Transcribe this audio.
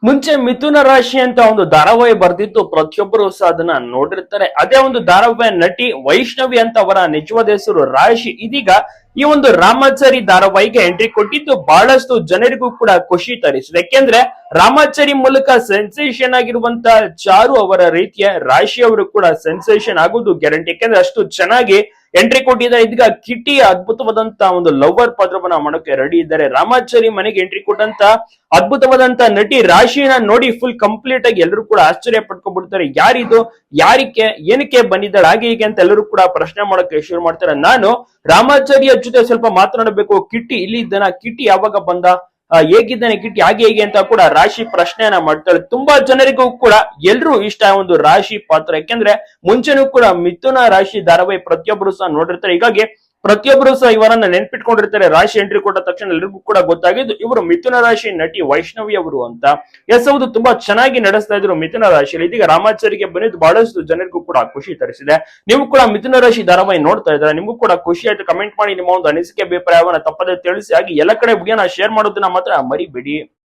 ಮುಂಚೆ ಮಿಥುನ ರಾಶಿ ಅಂತ ಒಂದು ಧಾರಾವಾಹಿ ಬರ್ದಿತ್ತು, ಪ್ರತಿಯೊಬ್ಬರು ಸಹ ಅದನ್ನ ನೋಡಿರ್ತಾರೆ. ಅದೇ ಒಂದು ಧಾರಾವಾಹಿ ನಟಿ ವೈಷ್ಣವಿ ಅಂತ ಅವರ ನಿಜವಾದ ಹೆಸರು ರಾಶಿ. ಇದೀಗ ಈ ಒಂದು ರಾಮಾಚಾರಿ ಧಾರಾವಾಹಿಗೆ ಎಂಟ್ರಿ ಕೊಟ್ಟಿದ್ದು ಬಹಳಷ್ಟು ಜನರಿಗೂ ಕೂಡ ಖುಷಿ ತರಿಸಿದೆ. ಯಾಕೆಂದ್ರೆ ರಾಮಾಚಾರಿ ಮೂಲಕ ಸೆನ್ಸೇಷನ್ ಆಗಿರುವಂತ ಚಾರು ಅವರ ರೀತಿಯ ರಾಶಿ ಅವರು ಕೂಡ ಸೆನ್ಸೇಷನ್ ಆಗುವುದು ಗ್ಯಾರಂಟಿ. ಯಾಕೆಂದ್ರೆ ಅಷ್ಟು ಚೆನ್ನಾಗಿ ಎಂಟ್ರಿ ಕೊಟ್ಟಿದ್ದಾರೆ. ಇದೀಗ ಕಿಟಿ ಅದ್ಭುತವಾದಂತ ಒಂದು ಲವರ್ ಪಾತ್ರವನ್ನ ಮಾಡೋಕೆ ರೆಡಿ ಇದ್ದಾರೆ. ರಾಮಾಚಾರಿ ಮನೆಗೆ ಎಂಟ್ರಿ ಕೊಟ್ಟಂತ ಅದ್ಭುತವಾದಂತ ನಟಿ ರಾಶಿನ ನೋಡಿ ಫುಲ್ ಕಂಪ್ಲೀಟ್ ಆಗಿ ಎಲ್ಲರೂ ಕೂಡ ಆಶ್ಚರ್ಯ ಪಡ್ಕೊಂಡ್ಬಿಡ್ತಾರೆ. ಯಾರಿದು, ಯಾರಿಕೆ, ಏನಕ್ಕೆ ಬಂದಿದ್ದಾಳೆ, ಹಾಗೆ ಹೀಗೆ ಅಂತ ಎಲ್ಲರೂ ಕೂಡ ಪ್ರಶ್ನೆ ಮಾಡೋಕೆ ಶುರು ಮಾಡ್ತಾರೆ. ನಾನು ರಾಮಾಚಾರಿಯ ಜೊತೆ ಸ್ವಲ್ಪ ಮಾತನಾಡಬೇಕು. ಕಿಟ್ಟಿ ಇಲ್ಲಿ ಇದ್ದಾನ, ಕಿಟ್ಟಿ ಯಾವಾಗ ಬಂದ, ಹೇಗಿದ್ದಾನೆ ಕಿಟ್ಟಿ, ಹಾಗೆ ಹೇಗೆ ಅಂತ ಕೂಡ ರಾಶಿ ಪ್ರಶ್ನೆಯನ್ನ ಮಾಡ್ತಾಳೆ. ತುಂಬಾ ಜನರಿಗೂ ಕೂಡ ಎಲ್ರು ಇಷ್ಟ ಒಂದು ರಾಶಿ ಪಾತ್ರ. ಯಾಕೆಂದ್ರೆ ಮುಂಚೆನೂ ಕೂಡ ಮಿಥುನ ರಾಶಿ ಧಾರಾವಾಹಿ ಪ್ರತಿಯೊಬ್ಬರು ಸಹ ನೋಡಿರ್ತಾರೆ. ಹೀಗಾಗಿ ಪ್ರತಿಯೊಬ್ಬರು ಸಹ ಇವರನ್ನ ನೆನ್ಪಿಟ್ಕೊಂಡಿರ್ತಾರೆ. ರಾಶಿ ಎಂಟ್ರಿ ಕೊಟ್ಟ ತಕ್ಷಣ ಎಲ್ರಿಗೂ ಕೂಡ ಗೊತ್ತಾಗಿದ್ದು ಇವರು ಮಿಥುನ ರಾಶಿ ನಟಿ ವೈಷ್ಣವಿ ಅವರು ಅಂತ. ಎಸ್ ಹೌದು, ತುಂಬಾ ಚೆನ್ನಾಗಿ ನಡೆಸ್ತಾ ಇದ್ರು ಮಿಥುನ ರಾಶಿಯಲ್ಲಿ. ಇದೀಗ ರಾಮಾಚಾರಿಗೆ ಬಂದಿದ್ದು ಬಹಳಷ್ಟು ಜನರಿಗೂ ಕೂಡ ಖುಷಿ ತರಿಸಿದೆ. ನೀವು ಕೂಡ ಮಿಥುನ ರಾಶಿ ಧಾರಾವಾಹಿ ನೋಡ್ತಾ ಇದ್ದಾರೆ, ನಿಮಗೂ ಕೂಡ ಖುಷಿ ಆಯ್ತು, ಕಮೆಂಟ್ ಮಾಡಿ ನಿಮ್ಮ ಒಂದು ಅನಿಸಿಕೆ ಅಭಿಪ್ರಾಯವನ್ನ ತಪ್ಪದೆ ತಿಳಿಸಿ. ಹಾಗೆ ಎಲ್ಲ ಕಡೆ ವಿಡಿಯೋನ ಶೇರ್ ಮಾಡೋದನ್ನ ಮಾತ್ರ ಮರಿಬೇಡಿ.